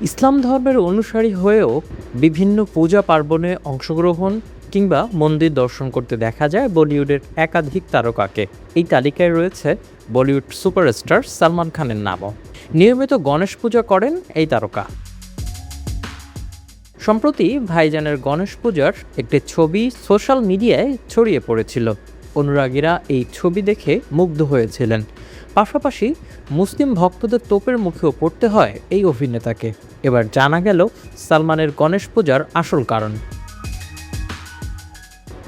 ইসলাম ধর্মের অনুসারী হয়েও বিভিন্ন পূজা পার্বণে অংশগ্রহণ কিংবা মন্দির দর্শন করতে দেখা যায় বলিউডের একাধিক তারকাকে। এই তালিকায় রয়েছে বলিউড সুপারস্টার সালমান খানের নামও। নিয়মিত গণেশ পূজা করেন এই তারকা। সম্প্রতি ভাইজানের গণেশ পূজার একটি ছবি সোশ্যাল মিডিয়ায় ছড়িয়ে পড়েছিল। অনুরাগীরা এই ছবি দেখে মুগ্ধ হয়েছিলেন। পাশাপাশি মুসলিম ভক্তদের তোপের মুখেও পড়তে হয় এই অভিনেতাকে। এবার জানা গেল সালমানের গণেশ পূজার আসল কারণ।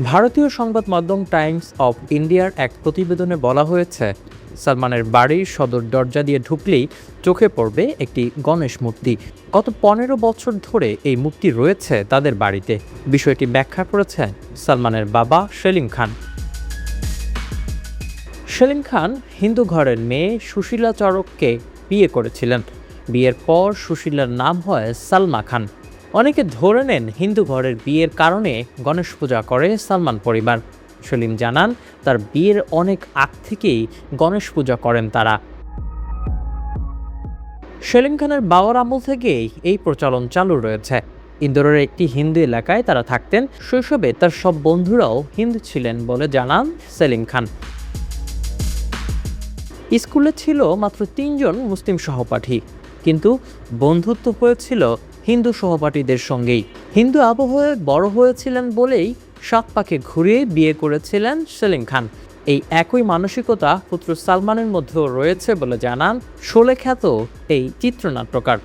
ভারতীয় সংবাদ মাধ্যম টাইমস অফ ইন্ডিয়ার এক প্রতিবেদনে বলা হয়েছে, সালমানের বাড়ির সদর দরজা দিয়ে ঢুকলেই চোখে পড়বে একটি গণেশ মূর্তি। গত 15 বছর ধরে এই মূর্তি রয়েছে তাদের বাড়িতে। বিষয়টি ব্যাখ্যা করেছেন সালমানের বাবা সেলিম খান। সেলিম খান হিন্দু ঘরের মেয়ে সুশীলা চরককে বিয়ে করেছিলেন। বিয়ের পর সুশীলার নাম হয় সালমা খান। অনেকে ধরে নেন হিন্দু ঘরের বিয়ের কারণে গণেশ পূজা করে সালমান পরিবার। সেলিম জানান, তার বিয়ের অনেক আগ থেকেই গণেশ পূজা করেন তারা। সেলিম খানের বাবার আমল থেকেই এই প্রচলন চালু রয়েছে। ইন্দোরের একটি হিন্দু এলাকায় তারা থাকতেন। শৈশবে তার সব বন্ধুরাও হিন্দু ছিলেন বলে জানান সেলিম খান। স্কুলে ছিল মাত্র 3 জন মুসলিম সহপাঠী, কিন্তু বন্ধুত্ব হয়েছিল হিন্দু সহপাঠীদের সঙ্গেই। হিন্দু আবহাওয়ায় বড় হয়েছিলেন বলেই 7 পাকে ঘুরিয়ে বিয়ে করেছিলেন সেলিম খান। এই একই মানসিকতা পুত্র সালমানের মধ্যেও রয়েছে বলে জানান শোলে খ্যাত এই চিত্রনাট্যকার।